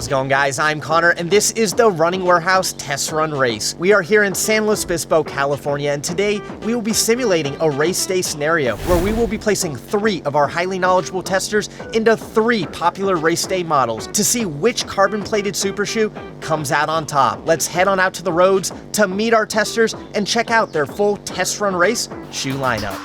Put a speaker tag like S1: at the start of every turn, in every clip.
S1: How's it going, guys? I'm Connor, and this is the Running Warehouse Test Run Race. We are here in San Luis Obispo, California, and today we will be simulating a race day scenario where we will be placing 3 of our highly knowledgeable testers into 3 popular race day models to see which carbon-plated super shoe comes out on top. Let's head on out to the roads to meet our testers and check out their full test run race shoe lineup.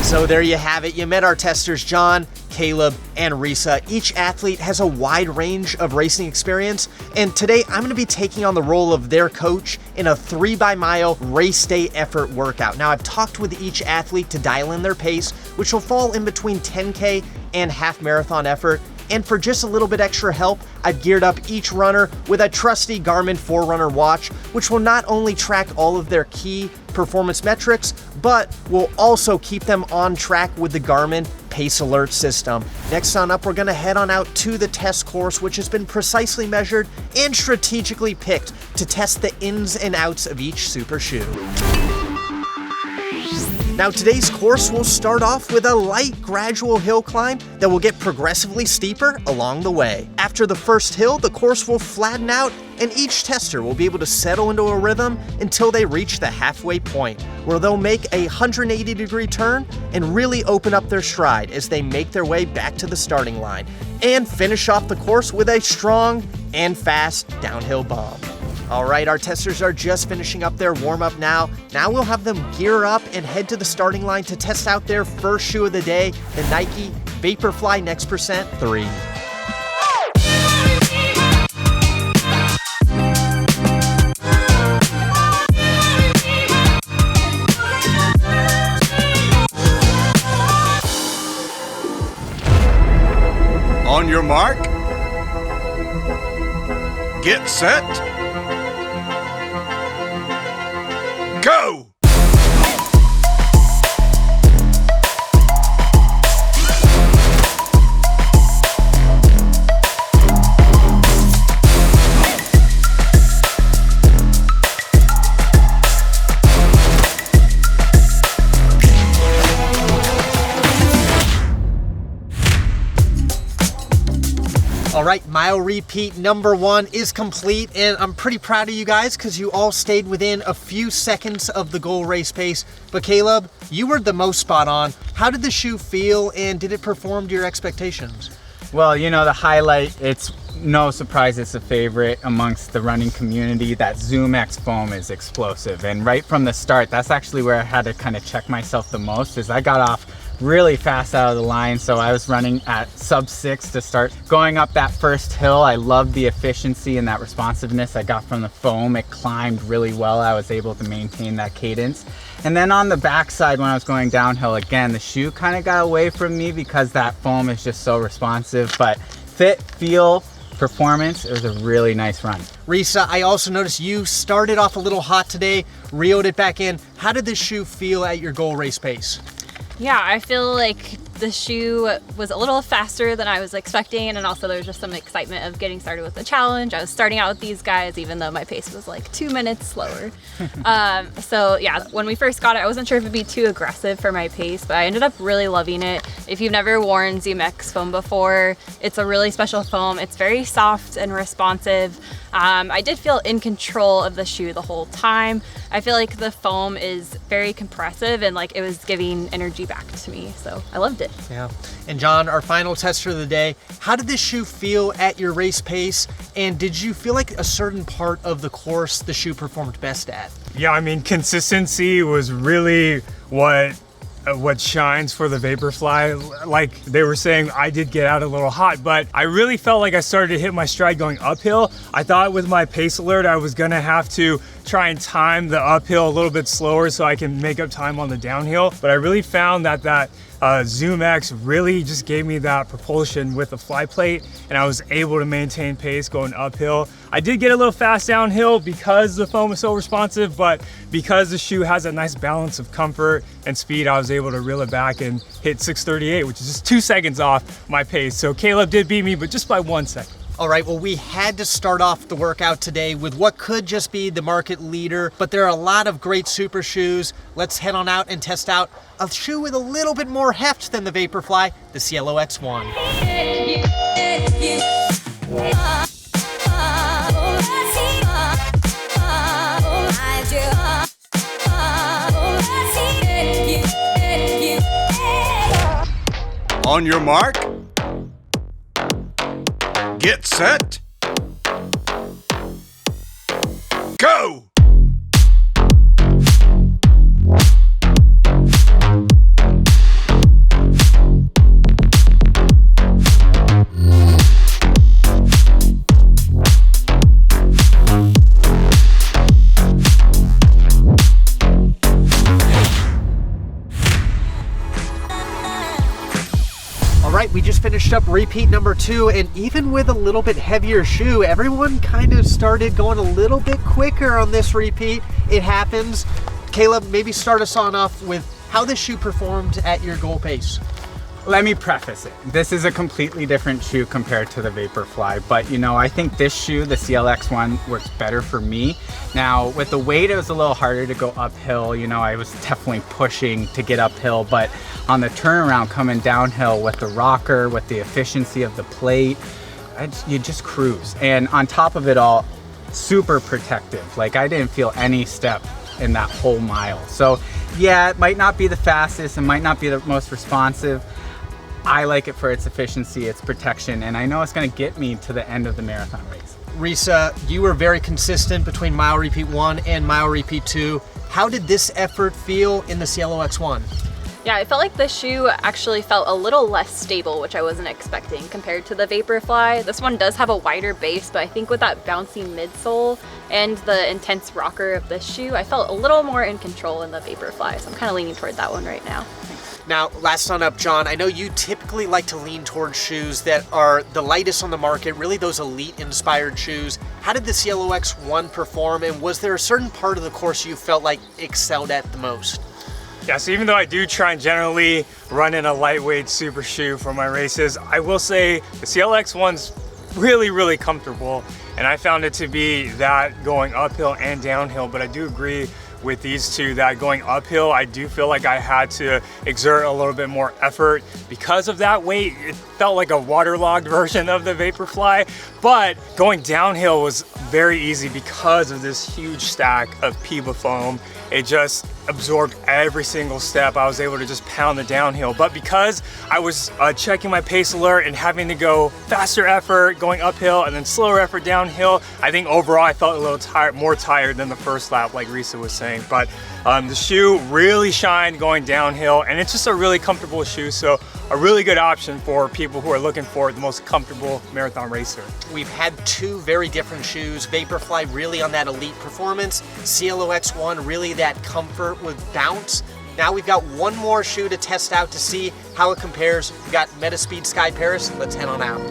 S1: So there you have it. You met our testers, John, Caleb, and Risa. Each athlete has a wide range of racing experience, and today I'm going to be taking on the role of their coach in a 3-by-mile race day effort workout. Now, I've talked with each athlete to dial in their pace, which will fall in between 10K and half marathon effort. And for just a little bit extra help, I've geared up each runner with a trusty Garmin Forerunner watch, which will not only track all of their key performance metrics, but will also keep them on track with the Garmin Pace Alert system. Next on up, we're gonna head on out to the test course, which has been precisely measured and strategically picked to test the ins and outs of each super shoe. Now, today's course will start off with a light, gradual hill climb that will get progressively steeper along the way. After the first hill, the course will flatten out and each tester will be able to settle into a rhythm until they reach the halfway point, where they'll make a 180-degree turn and really open up their stride as they make their way back to the starting line, and finish off the course with a strong and fast downhill bomb. All right, our testers are just finishing up their warm-up now. Now we'll have them gear up and head to the starting line to test out their first shoe of the day, the Nike Vaporfly Next Percent 3.
S2: On your mark, get set, go!
S1: All right, mile repeat number 1 is complete, and I'm pretty proud of you guys because you all stayed within a few seconds of the goal race pace. But Caleb, you were the most spot on. How did the shoe feel, and did it perform to your expectations?
S3: Well, you know, the highlight, it's no surprise it's a favorite amongst the running community. That Zoom X foam is explosive, and right from the start, that's actually where I had to kind of check myself the most, is I got off really fast out of the line. So I was running at sub 6 to start going up that first hill. I loved the efficiency and that responsiveness I got from the foam. It climbed really well. I was able to maintain that cadence. And then on the backside, when I was going downhill, again, the shoe kind of got away from me because that foam is just so responsive. But fit, feel, performance, it was a really nice run.
S1: Risa, I also noticed you started off a little hot today, reeled it back in. How did this shoe feel at your goal race pace?
S4: Yeah, I feel like the shoe was a little faster than I was expecting, and also there was just some excitement of getting started with the challenge. I was starting out with these guys even though my pace was like 2 minutes slower. So yeah, when we first got it, I wasn't sure if it'd be too aggressive for my pace, but I ended up really loving it. If you've never worn Zoom X foam before, it's a really special foam. It's very soft and responsive. I did feel in control of the shoe the whole time. I feel like the foam is very compressive and like it was giving energy back to me, so I loved it.
S1: Yeah. And John, our final tester of the day, how did this shoe feel at your race pace, and did you feel like a certain part of the course the shoe performed best at?
S5: Yeah, I mean, consistency was really what shines for the Vaporfly. Like they were saying, I did get out a little hot, but I really felt like I started to hit my stride going uphill. I thought with my pace alert I was gonna have to try and time the uphill a little bit slower so I can make up time on the downhill. But I really found that Zoom X really just gave me that propulsion with the fly plate, and I was able to maintain pace going uphill. I did get a little fast downhill because the foam is so responsive, but because the shoe has a nice balance of comfort and speed, I was able to reel it back and hit 6:38, which is just 2 seconds off my pace. So Caleb did beat me, but just by 1 second.
S1: All right, well, we had to start off the workout today with what could just be the market leader, but there are a lot of great super shoes. Let's head on out and test out a shoe with a little bit more heft than the Vaporfly, the Cielo X1.
S2: On your mark. Get set. Go!
S1: We just finished up repeat number 2, and even with a little bit heavier shoe, everyone kind of started going a little bit quicker on this repeat. It happens. Caleb, maybe start us on off with how this shoe performed at your goal pace.
S3: Let me preface it. This is a completely different shoe compared to the Vaporfly, but you know, I think this shoe, the Cielo X1, works better for me. Now, with the weight, it was a little harder to go uphill. You know, I was definitely pushing to get uphill, but on the turnaround coming downhill with the rocker, with the efficiency of the plate, you just cruise. And on top of it all, super protective. Like, I didn't feel any step in that whole mile. So yeah, it might not be the fastest, it might not be the most responsive. I like it for its efficiency, its protection, and I know it's gonna get me to the end of the marathon race.
S1: Risa, you were very consistent between mile repeat 1 and mile repeat 2. How did this effort feel in the Cielo X1?
S4: Yeah, I felt like the shoe actually felt a little less stable, which I wasn't expecting compared to the Vaporfly. This one does have a wider base, but I think with that bouncy midsole and the intense rocker of this shoe, I felt a little more in control in the Vaporfly, so I'm kind of leaning toward that one right now.
S1: Now, last on up, John, I know you typically like to lean towards shoes that are the lightest on the market, really those elite-inspired shoes. How did the Cielo X1 perform, and was there a certain part of the course you felt like excelled at the most?
S5: Yeah, so even though I do try and generally run in a lightweight super shoe for my races, I will say the Cielo X1's really comfortable, and I found it to be that going uphill and downhill, but I do agree with these two that going uphill, I do feel like I had to exert a little bit more effort because of that weight. It felt like a waterlogged version of the Vaporfly, but going downhill was very easy because of this huge stack of PEBA foam. It just absorbed every single step. I was able to just pound the downhill. But because I was checking my pace alert and having to go faster effort going uphill and then slower effort downhill, I think overall I felt a little more tired than the first lap, like Risa was saying. But the shoe really shined going downhill, and it's just a really comfortable shoe. So a really good option for people who are looking for the most comfortable marathon racer.
S1: We've had two very different shoes. Vaporfly really on that elite performance. Cielo X1 really that comfort with bounce. Now we've got one more shoe to test out to see how it compares. We've got Metaspeed Sky Paris. Let's head on out.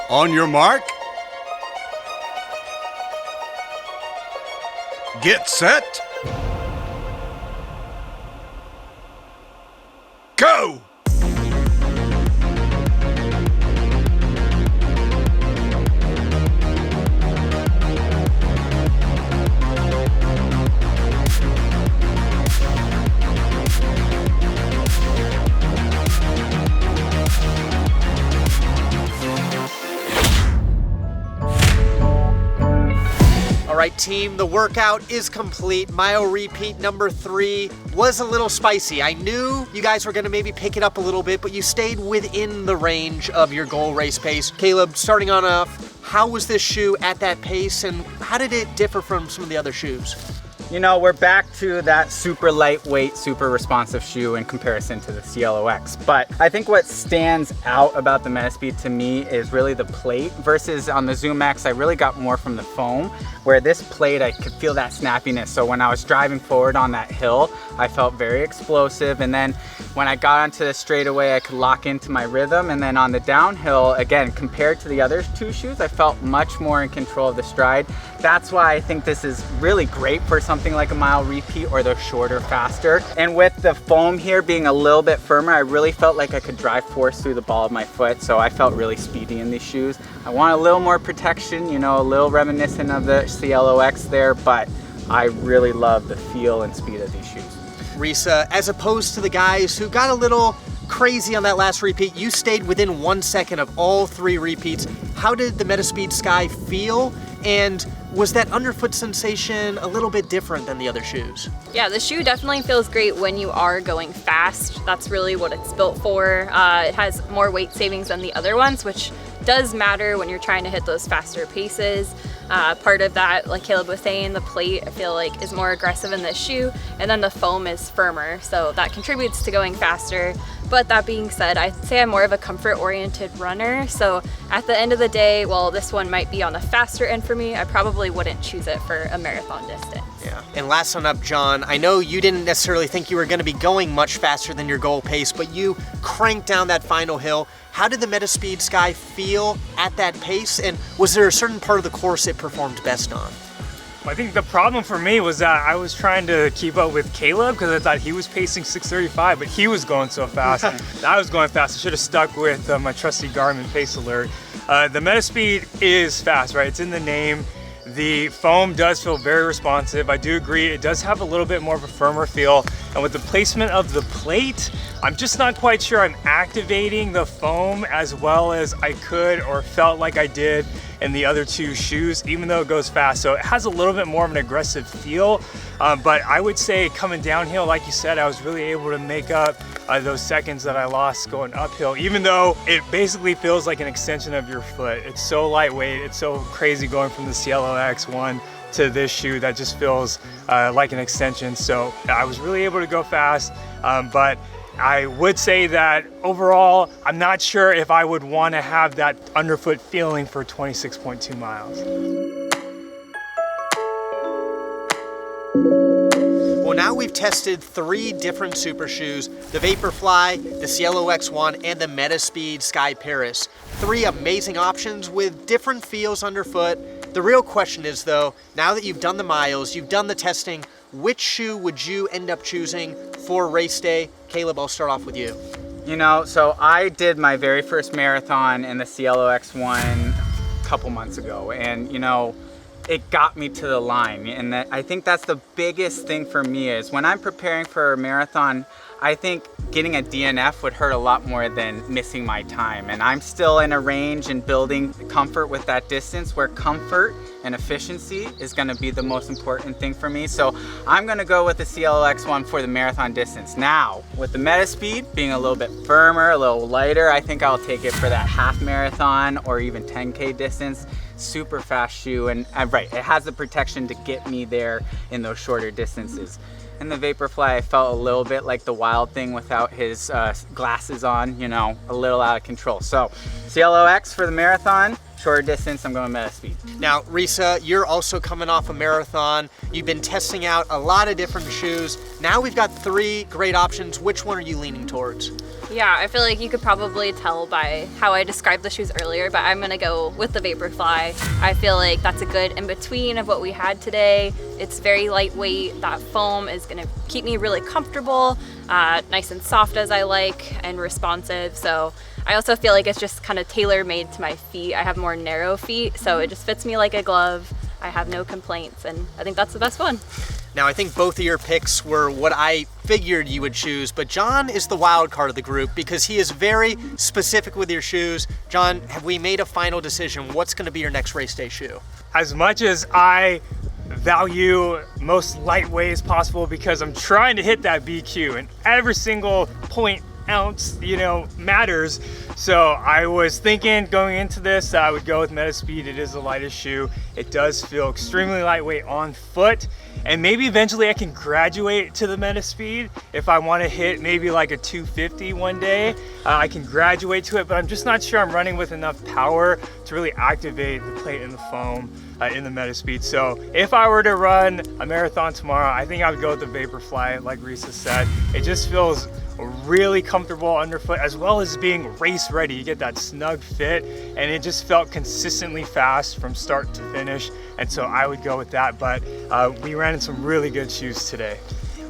S2: On your mark. Get set. Go!
S1: All All right, team, the workout is complete. Mile repeat number 3 was a little spicy. I knew you guys were gonna maybe pick it up a little bit, but you stayed within the range of your goal race pace. Caleb, starting on off, how was this shoe at that pace, and how did it differ from some of the other shoes?
S3: You know, we're back to that super lightweight, super responsive shoe in comparison to the Cielo X. But I think what stands out about the Metaspeed to me is really the plate versus on the Zoom X, I really got more from the foam, where this plate, I could feel that snappiness. So when I was driving forward on that hill, I felt very explosive. And then when I got onto the straightaway, I could lock into my rhythm. And then on the downhill, again, compared to the other two shoes, I felt much more in control of the stride. That's why I think this is really great for something like a mile repeat or the shorter, faster. And with the foam here being a little bit firmer, I really felt like I could drive force through the ball of my foot. So I felt really speedy in these shoes. I want a little more protection, you know, a little reminiscent of the Cielo X there, but I really love the feel and speed of these shoes.
S1: Risa, as opposed to the guys who got a little crazy on that last repeat, you stayed within 1 second of all 3 repeats. How did the Metaspeed Sky feel? And was that underfoot sensation a little bit different than the other shoes?
S4: Yeah, the shoe definitely feels great when you are going fast. That's really what it's built for. It has more weight savings than the other ones, which does matter when you're trying to hit those faster paces. Part of that, like Caleb was saying, the plate I feel like is more aggressive in this shoe, and then the foam is firmer, so that contributes to going faster. But that being said, I'd say I'm more of a comfort-oriented runner, so at the end of the day, while this one might be on the faster end for me, I probably wouldn't choose it for a marathon distance.
S1: Yeah. And last one up, John, I know you didn't necessarily think you were going to be going much faster than your goal pace, but you cranked down that final hill. How did the Metaspeed Sky feel at that pace, and was there a certain part of the course it performed best on?
S5: I think the problem for me was that I was trying to keep up with Caleb because I thought he was pacing 6:35, but he was going so fast. I was going fast. I should have stuck with my trusty Garmin Pace Alert. The Metaspeed is fast, right? It's in the name. The foam does feel very responsive. I do agree, it does have a little bit more of a firmer feel. And with the placement of the plate, I'm just not quite sure I'm activating the foam as well as I could or felt like I did in the other two shoes, even though it goes fast. So it has a little bit more of an aggressive feel, but I would say coming downhill, like you said, I was really able to make up those seconds that I lost going uphill, even though it basically feels like an extension of your foot. It's so lightweight, it's so crazy going from the Cielo X1 to this shoe that just feels like an extension. So I was really able to go fast, but I would say that overall, I'm not sure if I would want to have that underfoot feeling for 26.2 miles.
S1: Well, now we've tested 3 different super shoes, the Vaporfly, the Cielo X1, and the Metaspeed Sky Paris. 3 amazing options with different feels underfoot. The real question is though, now that you've done the miles, you've done the testing, which shoe would you end up choosing for race day? Caleb, I'll start off with you.
S3: You know, so I did my very first marathon in the Cielo X1 a couple months ago, and you know, it got me to the line. And I think that's the biggest thing for me is when I'm preparing for a marathon, I think getting a DNF would hurt a lot more than missing my time. And I'm still in a range and building comfort with that distance where comfort and efficiency is gonna be the most important thing for me. So I'm gonna go with the Cielo X1 for the marathon distance. Now, with the Metaspeed being a little bit firmer, a little lighter, I think I'll take it for that half marathon or even 10K distance. Super fast shoe, and right, it has the protection to get me there in those shorter distances. And the Vaporfly, I felt a little bit like the Wild Thing without his glasses on, you know, a little out of control. So Cielo X for the marathon, shorter distance, I'm going Metaspeed.
S1: Now, Risa, you're also coming off a marathon. You've been testing out a lot of different shoes. Now we've got 3 great options. Which one are you leaning towards?
S4: Yeah, I feel like you could probably tell by how I described the shoes earlier, but I'm gonna go with the Vaporfly. I feel like that's a good in-between of what we had today. It's very lightweight. That foam is gonna keep me really comfortable, nice and soft as I like, and responsive. So I also feel like it's just kind of tailor-made to my feet. I have more narrow feet, so it just fits me like a glove. I have no complaints, and I think that's the best one.
S1: Now, I think both of your picks were what I figured you would choose, but John is the wild card of the group because he is very specific with your shoes. John, have we made a final decision? What's going to be your next race day shoe?
S5: As much as I value most lightweight as possible because I'm trying to hit that BQ, and every single point ounce, you know, matters. So I was thinking going into this, I would go with Metaspeed. It is the lightest shoe. It does feel extremely lightweight on foot, and maybe eventually I can graduate to the Metaspeed. If I want to hit maybe like a 250 one day, I can graduate to it, but I'm just not sure I'm running with enough power to really activate the plate and the foam in the Metaspeed. So if I were to run a marathon tomorrow, I think I would go with the Vaporfly, like Risa said. It just feels really comfortable underfoot, as well as being race ready. You get that snug fit, and it just felt consistently fast from start to finish, and so I would go with that. But we ran in some really good shoes today.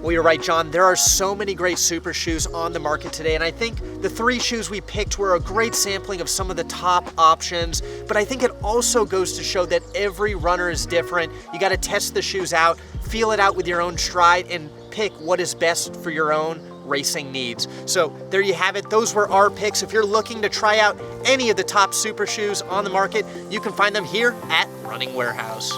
S1: Well, you're right, John. There are so many great super shoes on the market today, and I think the 3 shoes we picked were a great sampling of some of the top options, but I think it also goes to show that every runner is different. You got to test the shoes out, feel it out with your own stride, and pick what is best for your own racing needs. So there you have it. Those were our picks. If you're looking to try out any of the top super shoes on the market, you can find them here at Running Warehouse.